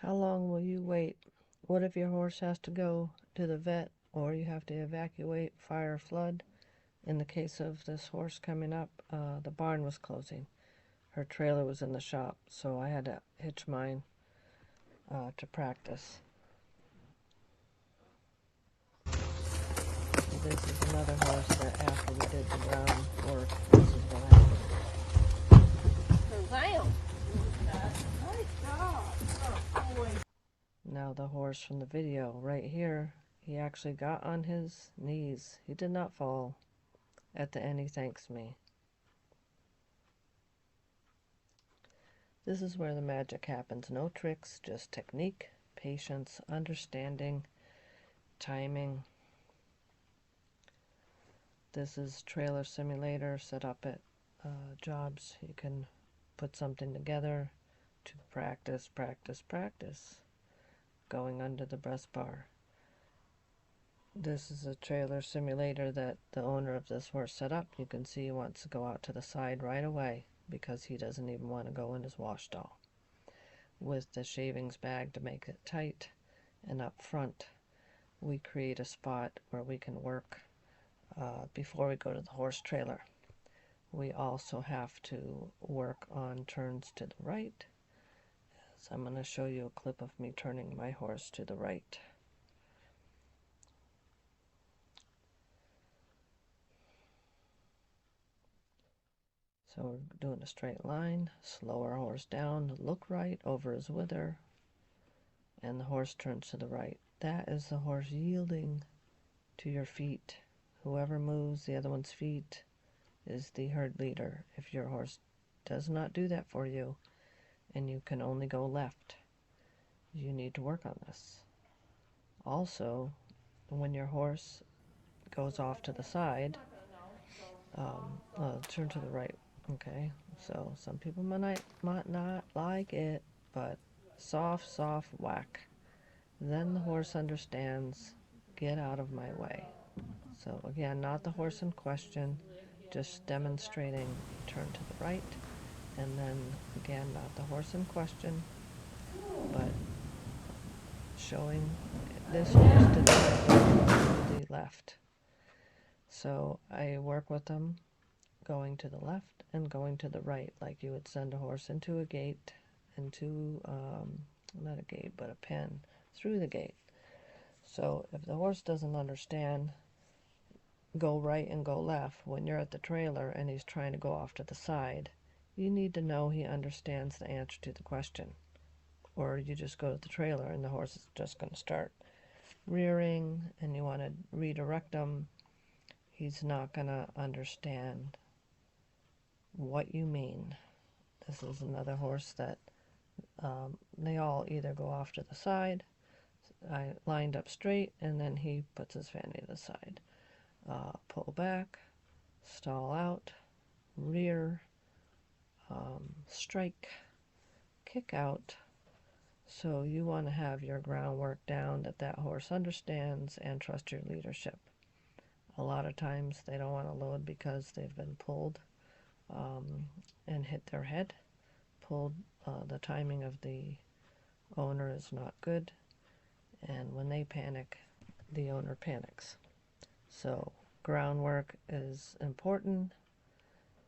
How long will you wait? What if your horse has to go to the vet or you have to evacuate, fire, flood? In the case of this horse coming up, the barn was closing. Her trailer was in the shop, so I had to hitch mine to practice. This is another horse that after we did the groundwork, this is what happened. Now the horse from the video, right here, he actually got on his knees. He did not fall. At the end, he thanks me. This is where the magic happens. No tricks, just technique, patience, understanding, timing. This is trailer simulator set up at jobs. You can put something together to practice, practice, practice. Going under the breast bar. This is a trailer simulator that the owner of this horse set up. You can see he wants to go out to the side right away because he doesn't even want to go in his wash stall. With the shavings bag to make it tight, and up front we create a spot where we can work before we go to the horse trailer. We also have to work on turns to the right. So I'm going to show you a clip of me turning my horse to the right. So we're doing a straight line, slow our horse down, look right over his wither, and the horse turns to the right. That is the horse yielding to your feet. Whoever moves the other one's feet is the herd leader. If your horse does not do that for you, and you can only go left, you need to work on this. Also, when your horse goes off to the side, turn to the right. Okay, so some people might not like it, but soft whack. Then the horse understands, get out of my way. So again, not the horse in question, just demonstrating turn to the right. And then again, not the horse in question, but showing this horse to the left. So I work with them going to the left and going to the right, like you would send a horse into a gate, into, not a gate, but a pen, through the gate. So if the horse doesn't understand go right and go left when you're at the trailer and he's trying to go off to the side, you need to know he understands the answer to the question. Or you just go to the trailer and the horse is just going to start rearing and you want to redirect him. He's not going to understand what you mean. This is another horse that they all either go off to the side. I lined up straight, and then he puts his fanny to the side. Pull back, stall out, rear, strike, kick out. So you want to have your groundwork down that horse understands and trust your leadership. A lot of times they don't want to load because they've been pulled and hit their head. Pulled, the timing of the owner is not good, and when they panic, the owner panics. So groundwork is important.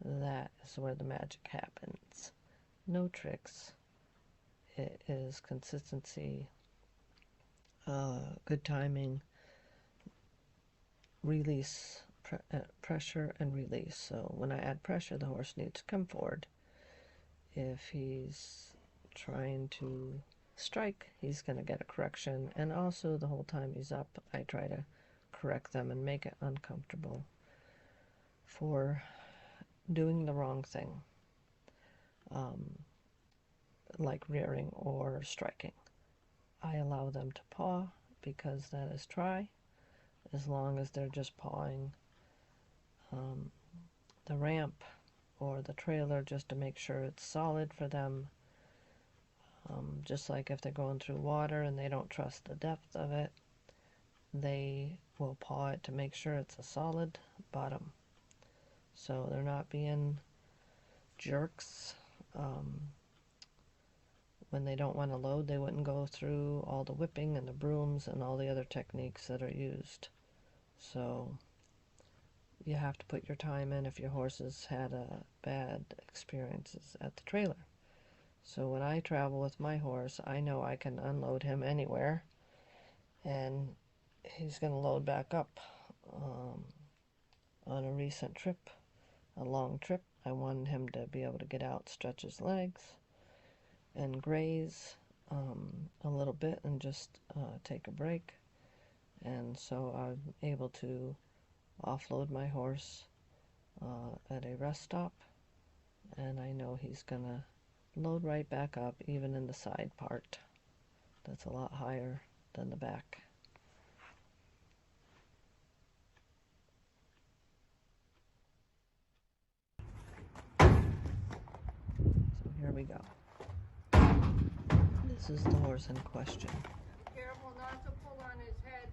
That is where the magic happens. No tricks. It is consistency, good timing, release, pressure and release. So when I add pressure, the horse needs to come forward. If he's trying to strike, he's going to get a correction. And also the whole time he's up, I try to correct them and make it uncomfortable for doing the wrong thing, like rearing or striking. I allow them to paw because that is try, as long as they're just pawing the ramp or the trailer just to make sure it's solid for them. Just like if they're going through water and they don't trust the depth of it, they will paw it to make sure it's a solid bottom. So they're not being jerks when they don't want to load, they wouldn't go through all the whipping and the brooms and all the other techniques that are used. So you have to put your time in if your horse has had bad experiences at the trailer. So when I travel with my horse, I know I can unload him anywhere, and he's going to load back up. On a recent trip, a long trip, I wanted him to be able to get out, stretch his legs, and graze a little bit and just take a break. And so I'm able to offload my horse at a rest stop, and I know he's gonna load right back up, even in the side part. That's a lot higher than the back. So here we go. This is the horse in question. Careful not to pull on his head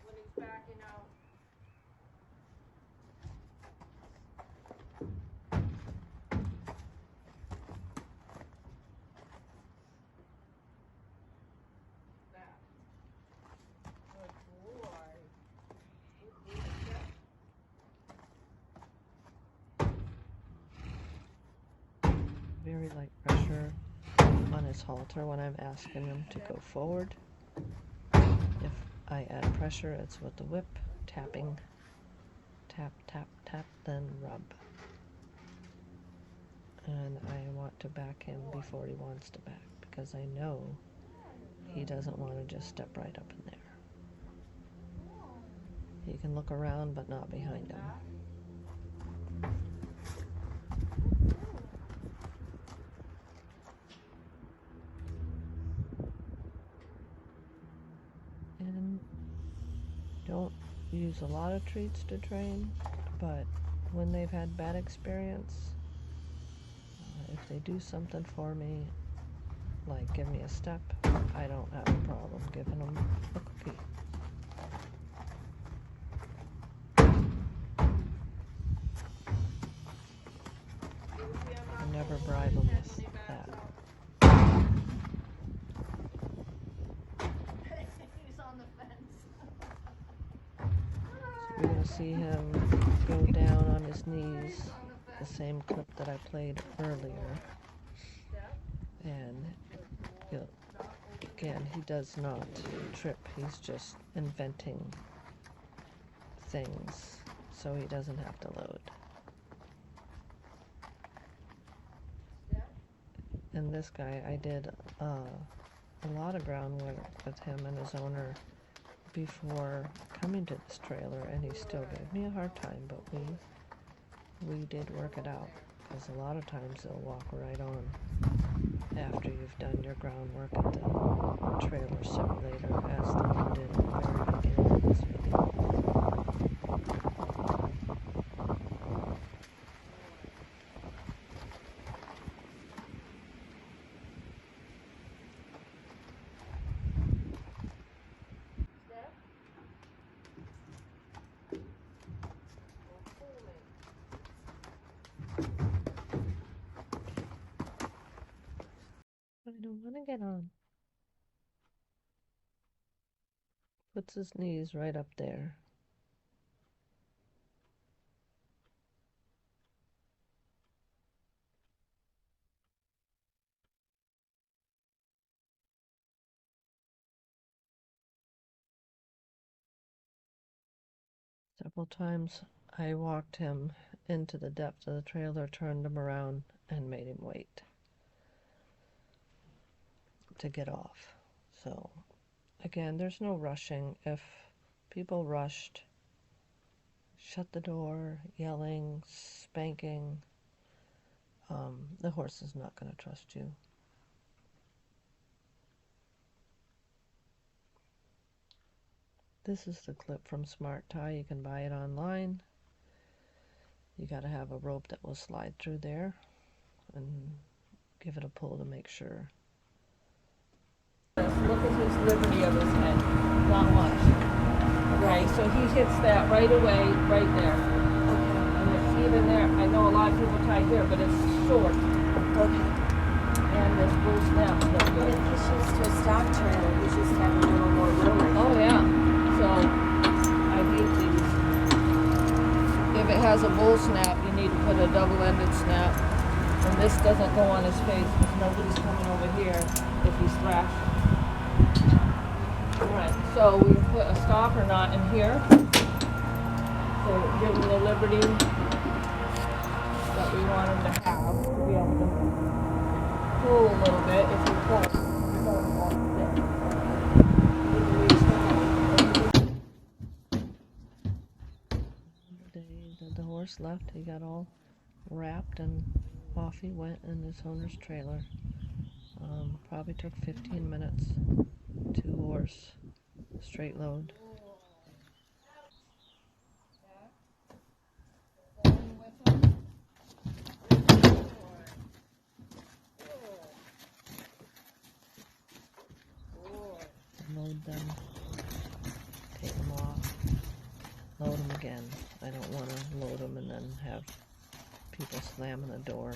when he's backing out. That. Good boy. Very light pressure on his halter when I'm asking him to go forward. If I add pressure, it's with the whip, tapping, tap, tap, tap, then rub. And I want to back him before he wants to back, because I know he doesn't want to just step right up in there. He can look around, but not behind him. And don't use a lot of treats to train, but when they've had bad experience, if they do something for me, like give me a step, I don't have a problem giving them a cookie. I never bribe them with that. He's on the fence. So you're going to see him go down on his knees, the same clip that I played earlier. And again, he does not trip. He's just inventing things so he doesn't have to load. And this guy, I did a lot of groundwork with him and his owner before coming to this trailer, and he still gave me a hard time, but we did work it out, because a lot of times they'll walk right on after you've done your groundwork at the trailer simulator, as the one did at the very beginning of this video. I don't want to get on. Puts his knees right up there. Several times I walked him into the depth of the trailer, turned him around, and made him wait to get off. So again, there's no rushing. If people rushed, shut the door, yelling, spanking, the horse is not going to trust you. This is the clip from Smart Tie. You can buy it online. You got to have a rope that will slide through there, and give it a pull to make sure. Look at his liberty of his head. Not much. Okay, so he hits that right away, right there. Okay. And it's even there. I know a lot of people tie here, but it's short. Okay. and this bull snap stuff But here. if he's used to a stock trailer, he's just having a little more room. Oh yeah, so I need these. If it has a bull snap, you need to put a double-ended snap. And this doesn't go on his face because nobody's coming over here if he's thrashed. Alright, so we put a stopper knot in here. So give him the liberty that we want him to have to be able to pull a little bit. If you pull, you don't fall there. The horse left, he got all wrapped and off he went in his owner's trailer. Probably took 15 minutes, 2 horse, straight load. Load them, take them off, load them again. I don't want to load them and then have people slamming the door.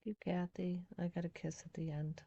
You, Kathy. I got a kiss at the end.